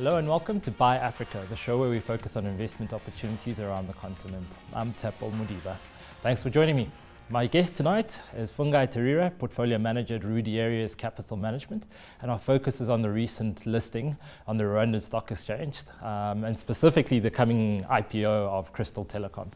Hello and welcome to Buy Africa, the show where we focus on investment opportunities around the continent. I'm Tsepo Mudiba. Thanks for joining me. My guest tonight is Fungai Tarira, Portfolio Manager at Rudy Areas Capital Management, and our focus is on the recent listing on the Rwandan Stock Exchange, and specifically the coming IPO of Crystal Telecoms.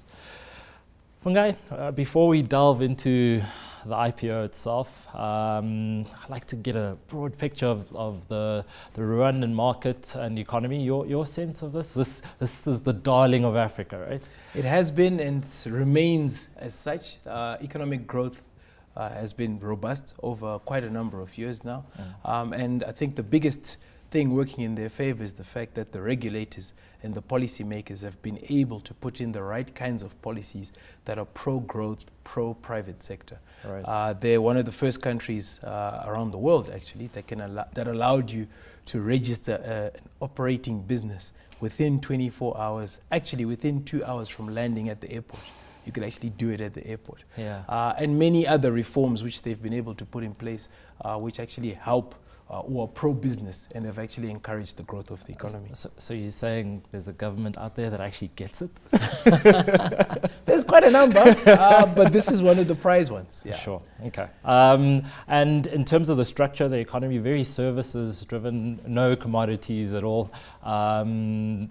Fungai, before we delve into the IPO itself, I'd like to get a broad picture of the Rwandan market and economy. Your sense of this? This is the darling of Africa, right? It has been and remains as such. Economic growth has been robust over quite a number of years now. And I think the biggest thing working in their favor is the fact that the regulators and the policymakers have been able to put in the right kinds of policies that are pro-growth, pro-private sector. Right. They're one of the first countries around the world, actually, that allowed you to register an operating business within 24 hours, actually within 2 hours from landing at the airport. You could actually do it at the airport. Yeah. And many other reforms which they've been able to put in place, which actually help who are pro-business and have actually encouraged the growth of the economy. So you're saying there's a government out there that actually gets it? There's quite a number, but this is one of the prize ones. Yeah. Sure, okay. And in terms of the structure of the economy, very services driven, no commodities at all, and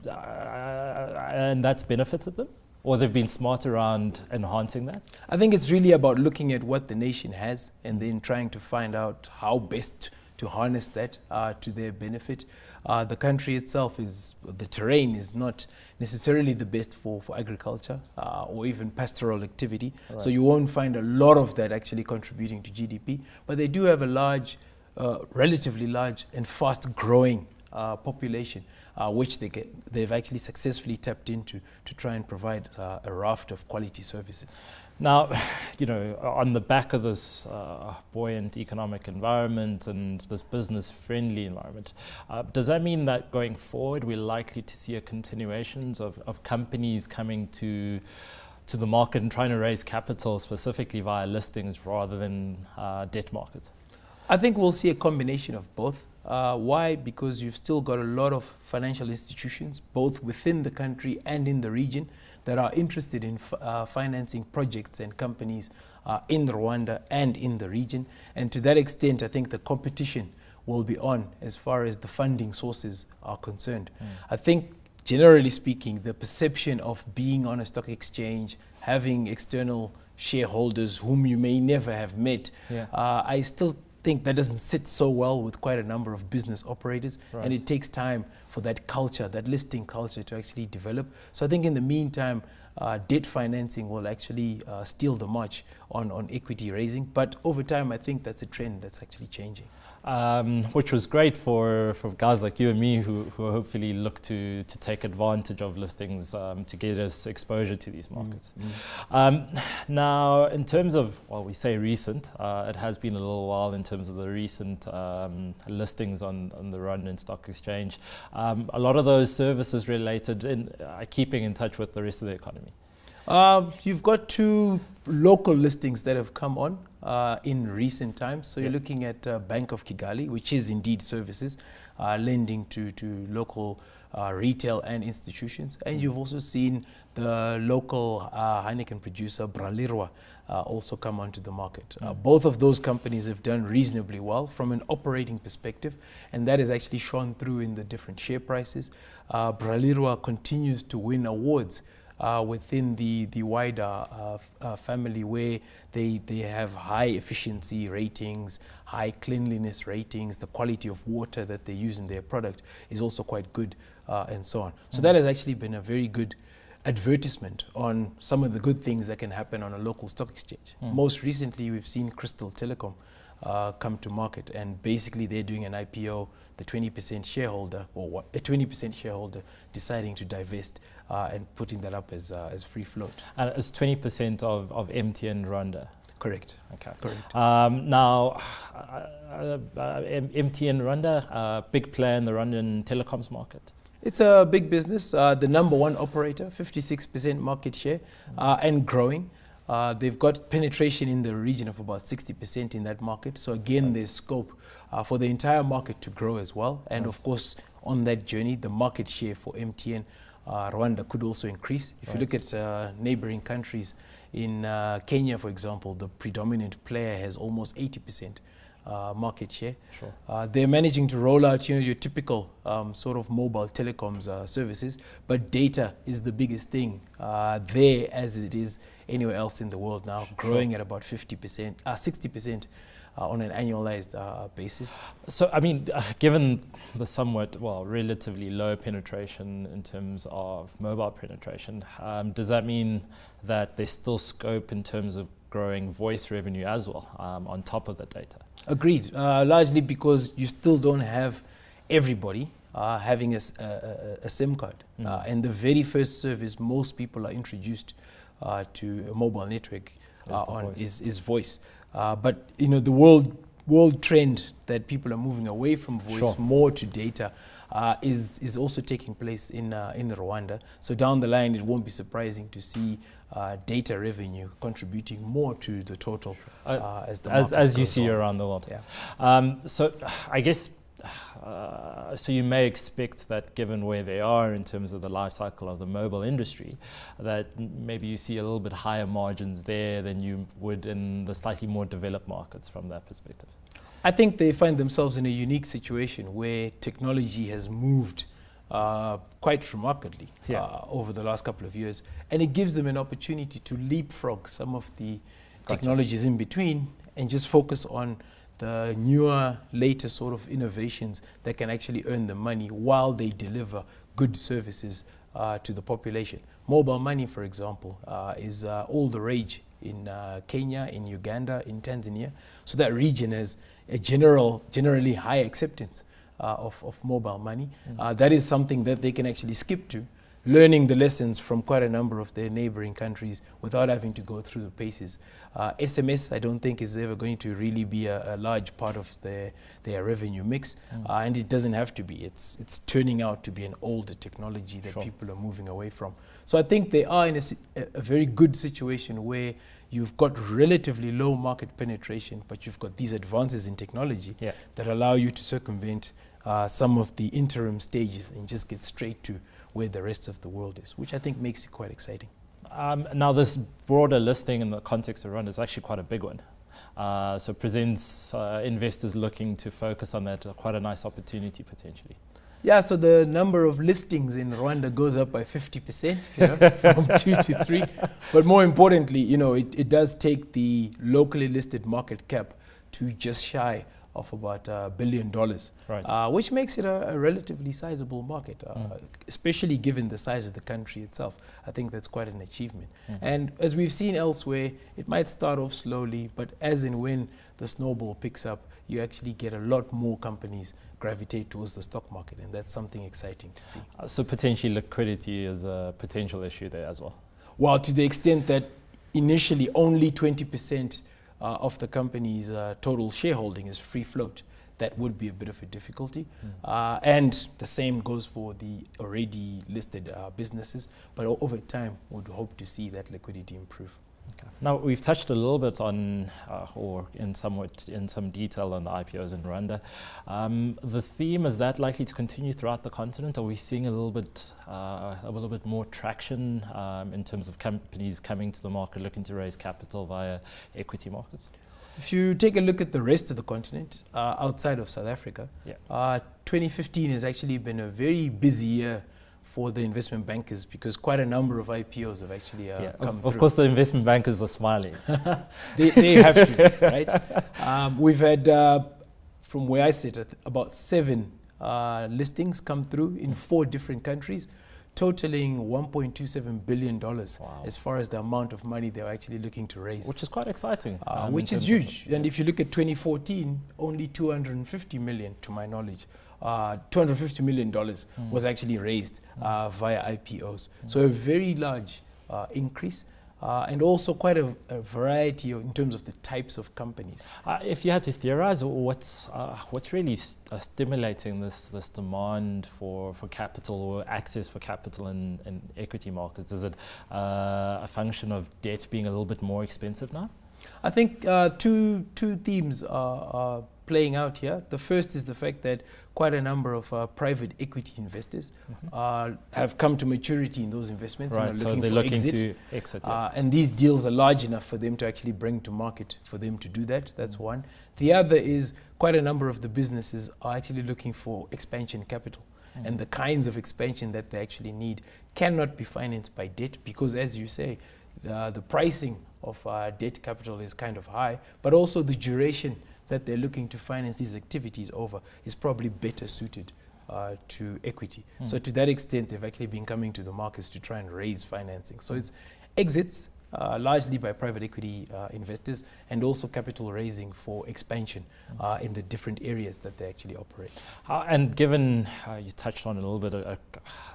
that's benefited them? Or they've been smart around enhancing that? I think it's really about looking at what the nation has and then trying to find out how best to harness that to their benefit. The country itself the terrain is not necessarily the best for agriculture or even pastoral activity. Right. So you won't find a lot of that actually contributing to GDP, but they do have a relatively large and fast growing population, which they've actually successfully tapped into to try and provide a raft of quality services. Now, on the back of this buoyant economic environment and this business-friendly environment, does that mean that going forward we're likely to see a continuation of companies coming to the market and trying to raise capital specifically via listings rather than debt markets? I think we'll see a combination of both. Why? Because you've still got a lot of financial institutions, both within the country and in the region, that are interested in financing projects and companies in Rwanda and in the region. And to that extent, I think the competition will be on as far as the funding sources are concerned. I think, generally speaking, the perception of being on a stock exchange, having external shareholders whom you may never have met, I still think that doesn't sit so well with quite a number of business operators. Right. And it takes time for that culture, that listing culture, to actually develop. So I think in the meantime, debt financing will actually steal the march on equity raising. But over time, I think that's a trend that's actually changing. Which was great for guys like you and me who hopefully look to take advantage of listings to get us exposure to these markets. Now, in terms of, well, we say recent, it has been a little while in terms of the recent listings on the Rwandan Stock Exchange. A lot of those services related in keeping in touch with the rest of the economy. You've got two local listings that have come on in recent times. So you're looking at Bank of Kigali, which is indeed services, lending to local retail and institutions. And you've also seen the local Heineken producer, Bralirwa, also come onto the market. Both of those companies have done reasonably well from an operating perspective, and that has actually shone through in the different share prices. Bralirwa continues to win awards within the wider family, where they have high efficiency ratings, high cleanliness ratings, the quality of water that they use in their product is also quite good, and so on. So that has actually been a very good advertisement on some of the good things that can happen on a local stock exchange. Most recently, we've seen Crystal Telecom come to market, and basically they're doing an IPO. The 20% shareholder, or a 20% shareholder, deciding to divest and putting that up as free float. And it's 20% of MTN Rwanda. Correct. Okay. Correct. Now, MTN Rwanda, big player in the Rwandan telecoms market. It's a big business. The #1 operator, 56% market share, and growing. They've got penetration in the region of about 60% in that market. So again, there's scope for the entire market to grow as well. And of course, on that journey, the market share for MTN Rwanda could also increase. If you look at neighboring countries, in Kenya, for example, the predominant player has almost 80% market share. Sure. They're managing to roll out, your typical sort of mobile telecoms services, but data is the biggest thing there as it is anywhere else in the world now, growing at about 50%, 60% on an annualized basis. So, I mean, given the somewhat, relatively low penetration in terms of mobile penetration, does that mean that there's still scope in terms of growing voice revenue as well on top of the data? Agreed, largely because you still don't have everybody having a SIM card. And the very first service most people are introduced to a mobile network is voice. But the world trend that people are moving away from voice more to data is also taking place in Rwanda. So down the line, it won't be surprising to see data revenue contributing more to the total as you see around the world. Yeah. So I guess. So you may expect that given where they are in terms of the life cycle of the mobile industry, that maybe you see a little bit higher margins there than you would in the slightly more developed markets from that perspective. I think they find themselves in a unique situation where technology has moved quite remarkably over the last couple of years, and it gives them an opportunity to leapfrog some of the technologies in between and just focus on the newer, later sort of innovations that can actually earn them money while they deliver good services to the population. Mobile money, for example, is all the rage in Kenya, in Uganda, in Tanzania. So that region has a generally high acceptance of mobile money. That is something that they can actually skip to, learning the lessons from quite a number of their neighboring countries without having to go through the paces. SMS, I don't think, is ever going to really be a large part of their revenue mix, and it doesn't have to be. It's turning out to be an older technology that people are moving away from. So I think they are in a very good situation where you've got relatively low market penetration, but you've got these advances in technology that allow you to circumvent some of the interim stages and just get straight to where the rest of the world is, which I think makes it quite exciting. Now, this broader listing in the context of Rwanda is actually quite a big one. So it presents investors looking to focus on that quite a nice opportunity potentially. Yeah, so the number of listings in Rwanda goes up by 50%, from 2 to 3. But more importantly, it does take the locally listed market cap to just shy of about $1 billion, which makes it a relatively sizable market, especially given the size of the country itself. I think that's quite an achievement. And as we've seen elsewhere, it might start off slowly, but as and when the snowball picks up, you actually get a lot more companies gravitate towards the stock market, and that's something exciting to see. So potentially liquidity is a potential issue there as well? Well, to the extent that initially only 20% of the company's total shareholding is free float, that would be a bit of a difficulty. And the same goes for the already listed businesses, but over time would hope to see that liquidity improve. Okay. Now, we've touched a little bit on, or in some detail on the IPOs in Rwanda. The theme, is that likely to continue throughout the continent? Are we seeing a little bit more traction in terms of companies coming to the market looking to raise capital via equity markets? If you take a look at the rest of the continent, outside of South Africa, 2015 has actually been a very busy year for the investment bankers, because quite a number of IPOs have actually come through. Of course, the investment bankers are smiling. they have to, right? We've had, from where I sit, about 7 listings come through in 4 different countries, totaling $1.27 billion as far as the amount of money they're actually looking to raise. Which is quite exciting. Which is huge. And if you look at 2014, only $250 million, to my knowledge, $250 million was actually raised via IPOs. So a very large increase. and also quite a variety in terms of the types of companies. If you had to theorize, what's really stimulating this demand for capital or access for capital in equity markets? Is it a function of debt being a little bit more expensive now? I think two themes are playing out here. The first is the fact that quite a number of private equity investors have come to maturity in those investments, right, and are so looking they're for looking exit. to exit. Yeah. And these deals are large enough for them to actually bring to market for them to do that. That's one. The other is quite a number of the businesses are actually looking for expansion capital. And the kinds of expansion that they actually need cannot be financed by debt because, as you say, the pricing of debt capital is kind of high, but also the duration that they're looking to finance these activities over is probably better suited to equity. So to that extent, they've actually been coming to the markets to try and raise financing. So it's exits largely by private equity investors, and also capital raising for expansion in the different areas that they actually operate. And given you touched on it a little bit,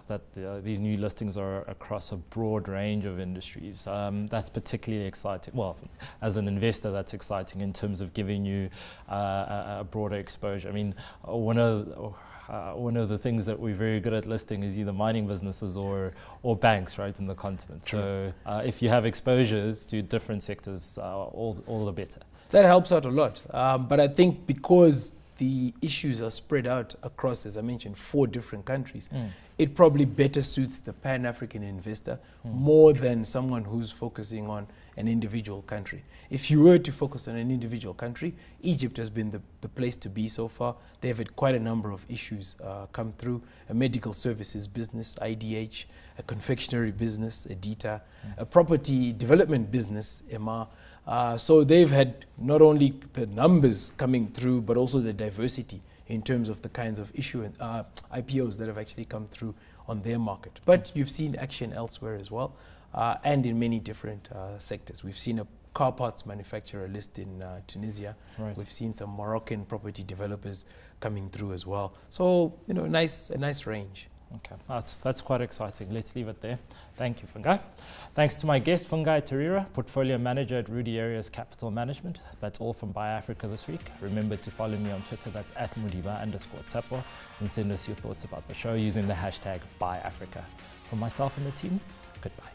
that these new listings are across a broad range of industries, that's particularly exciting. Well, as an investor, that's exciting in terms of giving you a broader exposure. I mean, one of the things that we're very good at listing is either mining businesses or banks, right, in the continent. True. So if you have exposures to different sectors, all the better. That helps out a lot. But I think because the issues are spread out across, as I mentioned, 4 different countries, it probably better suits the Pan-African investor more than someone who's focusing on an individual country. If you were to focus on an individual country, Egypt has been the place to be so far. They've had quite a number of issues come through: a medical services business, IDH, a confectionery business, Edita, a property development business, Emma. So they've had not only the numbers coming through, but also the diversity in terms of the kinds of IPOs that have actually come through on their market. But you've seen action elsewhere as well, and in many different sectors. We've seen a car parts manufacturer list in Tunisia. Right. We've seen some Moroccan property developers coming through as well. So, you know, a nice range. Okay, that's quite exciting. Let's leave it there. Thank you, Fungai. Thanks to my guest, Fungai Tarira, Portfolio Manager at Rudy Areas Capital Management. That's all from Buy Africa this week. Remember to follow me on Twitter, that's @Mudiba_Tsapo, and send us your thoughts about the show using the hashtag BuyAfrica. From myself and the team, goodbye.